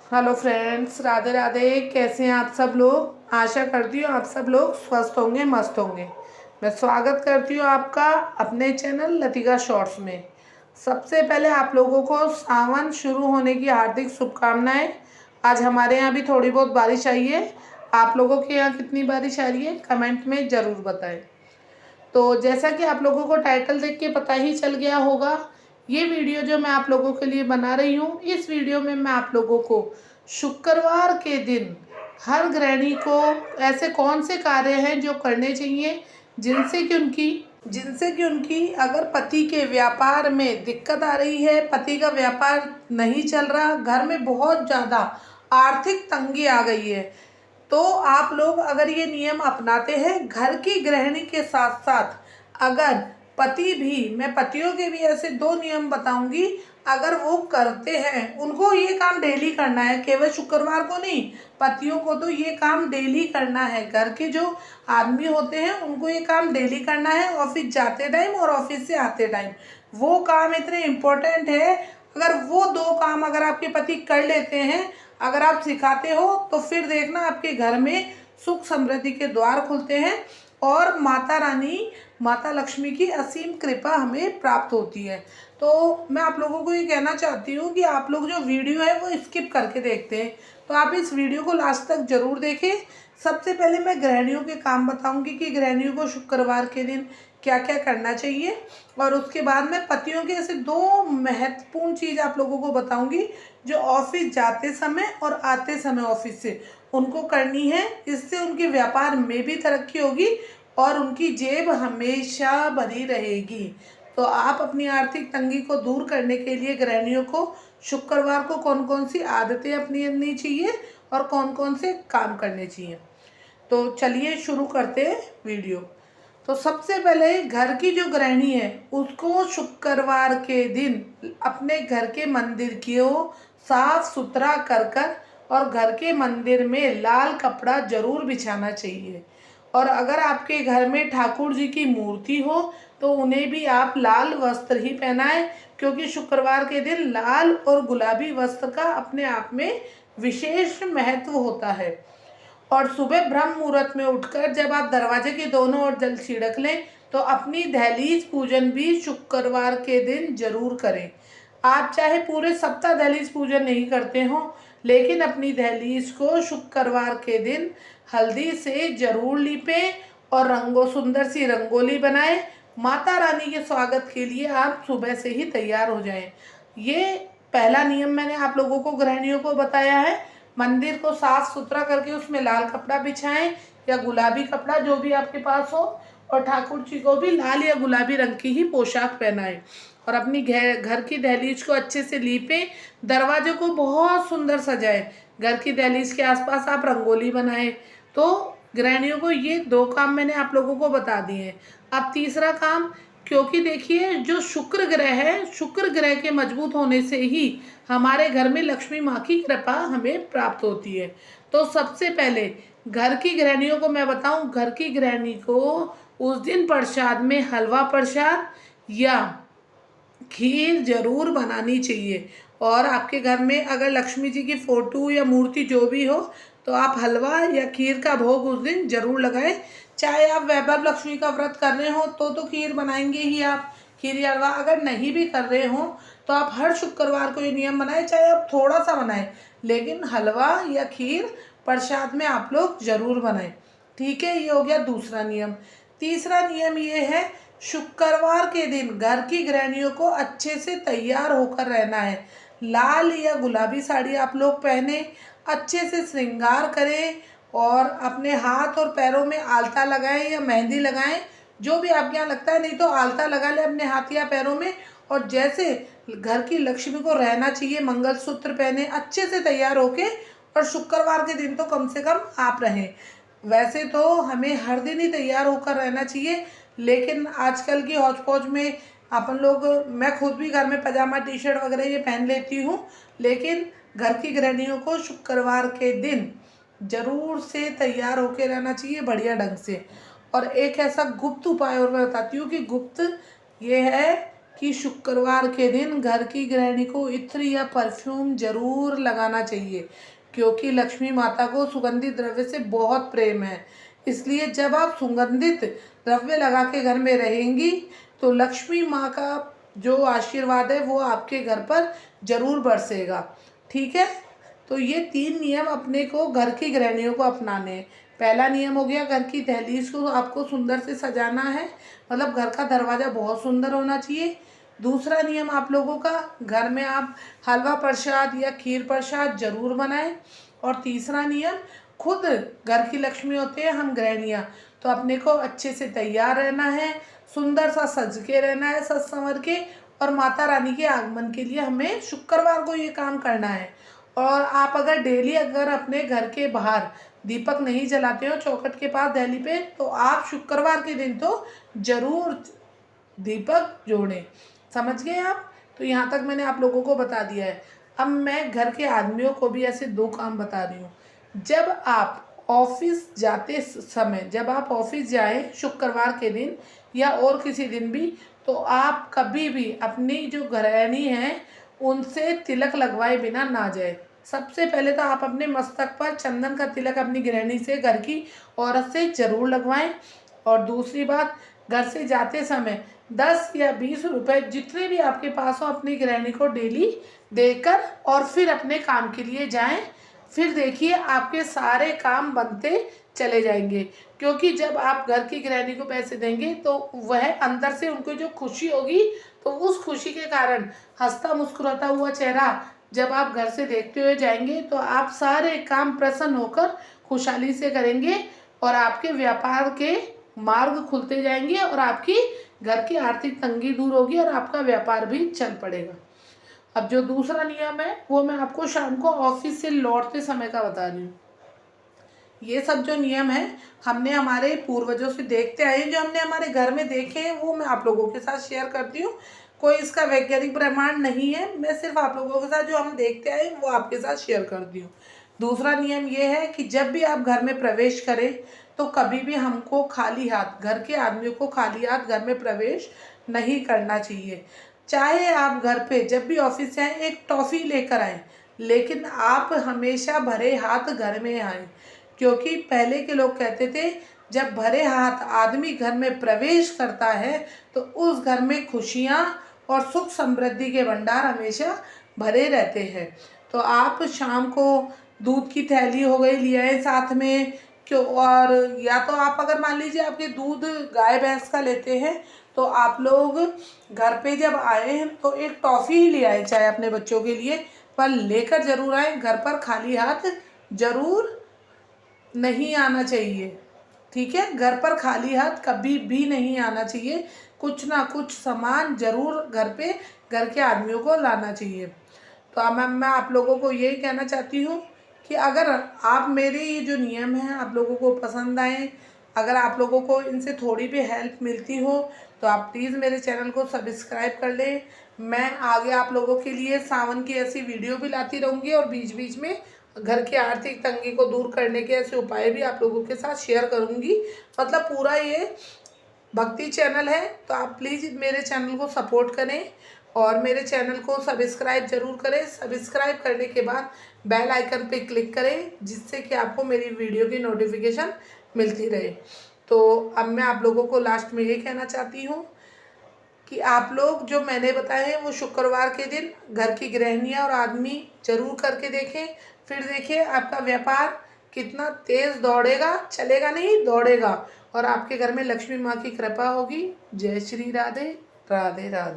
Hello friends, Radhe Radhe. कैसे हैं आप सब लोग? आशा करती हूँ आप सब लोग स्वस्थ होंगे, मस्त होंगे। मैं स्वागत करती हूँ आपका अपने चैनल लतिका शॉर्ट्स में। सबसे पहले आप लोगों को सावन शुरू होने की हार्दिक शुभकामनाएं। आज हमारे यहाँ भी थोड़ी बहुत बारिश आई है। आप लोगों के यहाँ कितनी बारिश आ रही है कमेंट में ज़रूर बताएं। तो जैसा कि आप लोगों को टाइटल देख के पता ही चल गया होगा, ये वीडियो जो मैं आप लोगों के लिए बना रही हूँ, इस वीडियो में मैं आप लोगों को शुक्रवार के दिन हर गृहिणी को ऐसे कौन से कार्य हैं जो करने चाहिए जिनसे कि उनकी अगर पति के व्यापार में दिक्कत आ रही है, पति का व्यापार नहीं चल रहा, घर में बहुत ज़्यादा आर्थिक तंगी आ गई है, तो आप लोग अगर ये नियम अपनाते हैं घर की गृहिणी के साथ साथ, अगर पति भी, मैं पतियों के भी ऐसे दो नियम बताऊंगी, अगर वो करते हैं, उनको ये काम डेली करना है, केवल शुक्रवार को नहीं, पतियों को तो ये काम डेली करना है। घर के जो आदमी होते हैं उनको ये काम डेली करना है, ऑफिस जाते टाइम और ऑफिस से आते टाइम। वो काम इतने इम्पोर्टेंट है, अगर वो दो काम अगर आपके पति कर लेते हैं, अगर आप सिखाते हो, तो फिर देखना आपके घर में सुख समृद्धि के द्वार खुलते हैं और माता रानी, माता लक्ष्मी की असीम कृपा हमें प्राप्त होती है। तो मैं आप लोगों को ये कहना चाहती हूँ कि आप लोग जो वीडियो है वो स्किप करके देखते हैं, तो आप इस वीडियो को लास्ट तक ज़रूर देखें। सबसे पहले मैं गृहिणियों के काम बताऊंगी कि गृहिणियों को शुक्रवार के दिन क्या क्या करना चाहिए, और उसके बाद मैं पतियों के ऐसे दो महत्वपूर्ण चीज़ आप लोगों को बताऊंगी जो ऑफिस जाते समय और आते समय ऑफिस से उनको करनी है। इससे उनके व्यापार में भी तरक्की होगी और उनकी जेब हमेशा भरी रहेगी। तो आप अपनी आर्थिक तंगी को दूर करने के लिए गृहिणियों को शुक्रवार को कौन कौन सी आदतें अपनानी चाहिए और कौन कौन से काम करने चाहिए, तो चलिए शुरू करते हैं वीडियो। तो सबसे पहले घर की जो गृहिणी है उसको शुक्रवार के दिन अपने घर के मंदिर को साफ सुथरा कर और घर के मंदिर में लाल कपड़ा जरूर बिछाना चाहिए। और अगर आपके घर में ठाकुर जी की मूर्ति हो तो उन्हें भी आप लाल वस्त्र ही पहनाएं, क्योंकि शुक्रवार के दिन लाल और गुलाबी वस्त्र का अपने आप में विशेष महत्व होता है। और सुबह ब्रह्म मुहूर्त में उठकर जब आप दरवाजे के दोनों ओर जल छिड़क लें, तो अपनी दहलीज पूजन भी शुक्रवार के दिन जरूर करें। आप चाहे पूरे सप्ताह दहलीज पूजन नहीं करते हो, लेकिन अपनी दहलीज को शुक्रवार के दिन हल्दी से जरूर लीपें और सुंदर सी रंगोली बनाएं। माता रानी के स्वागत के लिए आप सुबह से ही तैयार हो जाएं। ये पहला नियम मैंने आप लोगों को, गृहिणियों को बताया है। मंदिर को साफ सुथरा करके उसमें लाल कपड़ा बिछाएं या गुलाबी कपड़ा, जो भी आपके पास हो, और ठाकुर जी को भी लाल या गुलाबी रंग की ही पोशाक पहनाएं और अपनी घर की दहलीज को अच्छे से लीपें। दरवाजे को बहुत सुंदर सजाएं। घर की दहलीज के आसपास आप रंगोली बनाएं। तो गृहिणियों को ये दो काम मैंने आप लोगों को बता दिए हैं। अब तीसरा काम, क्योंकि देखिए जो शुक्र ग्रह है, शुक्र ग्रह के मजबूत होने से ही हमारे घर में लक्ष्मी माँ की कृपा हमें प्राप्त होती है। तो सबसे पहले घर की गृहिणियों को मैं बताऊं, घर की गृहिणी को उस दिन प्रसाद में हलवा प्रसाद या खीर जरूर बनानी चाहिए। और आपके घर में अगर लक्ष्मी जी की फोटो या मूर्ति जो भी हो, तो आप हलवा या खीर का भोग उस दिन जरूर लगाएं। चाहे आप वैभव लक्ष्मी का व्रत कर रहे हो तो खीर बनाएंगे ही आप, खीर या हलवा। अगर नहीं भी कर रहे हो तो आप हर शुक्रवार को ये नियम बनाएं, चाहे आप थोड़ा सा बनाएं, लेकिन हलवा या खीर प्रसाद में आप लोग जरूर बनाएं। ठीक है, ये हो गया दूसरा नियम। तीसरा नियम ये है, शुक्रवार के दिन घर की गृहिणियों को अच्छे से तैयार होकर रहना है। लाल या गुलाबी साड़ी आप लोग पहने, अच्छे से श्रृंगार करें और अपने हाथ और पैरों में आलता लगाएं या मेहंदी लगाएं, जो भी आपके यहाँ लगता है, नहीं तो आलता लगा ले अपने हाथ या पैरों में। और जैसे घर की लक्ष्मी को रहना चाहिए, मंगलसूत्र पहने, अच्छे से तैयार होके, और शुक्रवार के दिन तो कम से कम आप रहें। वैसे तो हमें हर दिन ही तैयार होकर रहना चाहिए, लेकिन आजकल की हौच पौच में अपन लोग, मैं खुद भी घर में पजामा टी शर्ट वगैरह ये पहन लेती हूँ, लेकिन घर की गृहिणियों को शुक्रवार के दिन जरूर से तैयार होकर रहना चाहिए बढ़िया ढंग से। और एक ऐसा गुप्त उपाय और मैं बताती हूँ कि गुप्त ये है कि शुक्रवार के दिन घर की गृहिणी को इत्र या परफ्यूम जरूर लगाना चाहिए, क्योंकि लक्ष्मी माता को सुगंधित द्रव्य से बहुत प्रेम है। इसलिए जब आप सुगंधित द्रव्य लगा के घर में रहेंगी तो लक्ष्मी माँ का जो आशीर्वाद है वो आपके घर पर जरूर बरसेगा। ठीक है, तो ये 3 नियम अपने को घर की गृहिणियों को अपनाने हैं। पहला नियम हो गया, घर की दहलीज को आपको सुंदर से सजाना है, मतलब घर का दरवाज़ा बहुत सुंदर होना चाहिए। दूसरा नियम आप लोगों का, घर में आप हलवा प्रसाद या खीर प्रसाद जरूर बनाएं। और तीसरा नियम, खुद घर की लक्ष्मी होते हैं हम गृहिणियाँ, तो अपने को अच्छे से तैयार रहना है, सुंदर सा सज के रहना है, सज संवर के। और माता रानी के आगमन के लिए हमें शुक्रवार को ये काम करना है। और आप अगर डेली अगर अपने घर के बाहर दीपक नहीं जलाते हो चौखट के पास दहली पे, तो आप शुक्रवार के दिन तो जरूर दीपक जोड़ें। समझ गए आप? तो यहाँ तक मैंने आप लोगों को बता दिया है। अब मैं घर के आदमियों को भी ऐसे 2 काम बता रही हूँ। जब आप ऑफिस जाते समय, जब आप ऑफिस जाएं शुक्रवार के दिन या और किसी दिन भी, तो आप कभी भी अपनी जो गृहिणी हैं उनसे तिलक लगवाए बिना ना जाए। सबसे पहले तो आप अपने मस्तक पर चंदन का तिलक अपनी गृहिणी से, घर की औरत से जरूर लगवाएं। और दूसरी बात, घर से जाते समय 10 या 20 रुपए जितने भी आपके पास हो अपनी गृहिणी को डेली देकर और फिर अपने काम के लिए जाएं। फिर देखिए आपके सारे काम बनते चले जाएंगे, क्योंकि जब आप घर की गृहिणी को पैसे देंगे तो वह अंदर से उनको जो खुशी होगी, तो उस खुशी के कारण हंसता मुस्कुराता हुआ चेहरा जब आप घर से देखते हुए जाएंगे तो आप सारे काम प्रसन्न होकर खुशहाली से करेंगे और आपके व्यापार के मार्ग खुलते जाएंगे और आपकी घर की आर्थिक तंगी दूर होगी और आपका व्यापार भी चल पड़ेगा। अब जो दूसरा नियम है वो मैं आपको शाम को ऑफिस से लौटते समय का बता रही हूँ। ये सब जो नियम है हमने हमारे पूर्वजों से देखते आए हैं, जो हमने हमारे घर में देखे हैं वो मैं आप लोगों के साथ शेयर करती हूँ। कोई इसका वैज्ञानिक प्रमाण नहीं है, मैं सिर्फ आप लोगों के साथ जो हम देखते आए वो आपके साथ शेयर करती हूँ। दूसरा नियम ये है कि जब भी आप घर में प्रवेश करें तो कभी भी हमको खाली हाथ, घर के आदमियों को खाली हाथ घर में प्रवेश नहीं करना चाहिए। चाहे आप घर पे जब भी ऑफिस से आए एक टॉफ़ी लेकर आएँ, लेकिन आप हमेशा भरे हाथ घर में आएँ, क्योंकि पहले के लोग कहते थे जब भरे हाथ आदमी घर में प्रवेश करता है तो उस घर में खुशियाँ और सुख समृद्धि के भंडार हमेशा भरे रहते हैं। तो आप शाम को दूध की थैली हो गई ले आए साथ में, क्यों, और या तो आप अगर मान लीजिए आपके दूध गाय भैंस का लेते हैं तो आप लोग घर पे जब आए हैं तो एक टॉफ़ी ही ले आए, चाहे अपने बच्चों के लिए, पर लेकर जरूर आए। घर पर खाली हाथ जरूर नहीं आना चाहिए। ठीक है, घर पर खाली हाथ कभी भी नहीं आना चाहिए, कुछ ना कुछ सामान जरूर घर पे घर के आदमियों को लाना चाहिए। तो अब मैं आप लोगों को यही कहना चाहती हूँ कि अगर आप मेरे ये जो नियम हैं आप लोगों को पसंद आए, अगर आप लोगों को इनसे थोड़ी भी हेल्प मिलती हो तो आप प्लीज़ मेरे चैनल को सब्सक्राइब कर लें। मैं आगे आप लोगों के लिए सावन की ऐसी वीडियो भी लाती रहूँगी और बीच बीच में घर की आर्थिक तंगी को दूर करने के ऐसे उपाय भी आप लोगों के साथ शेयर करूँगी। मतलब पूरा ये भक्ति चैनल है, तो आप प्लीज़ मेरे चैनल को सपोर्ट करें और मेरे चैनल को सब्सक्राइब ज़रूर करें। सब्सक्राइब करने के बाद बेल आइकन पे क्लिक करें, जिससे कि आपको मेरी वीडियो की नोटिफिकेशन मिलती रहे। तो अब मैं आप लोगों को लास्ट में ये कहना चाहती हूँ कि आप लोग जो मैंने बताए हैं वो शुक्रवार के दिन घर की गृहिणियाँ और आदमी जरूर करके देखें। फिर देखिए आपका व्यापार कितना तेज़ दौड़ेगा, चलेगा नहीं दौड़ेगा, और आपके घर में लक्ष्मी माँ की कृपा होगी। जय श्री राधे, राधे राधे।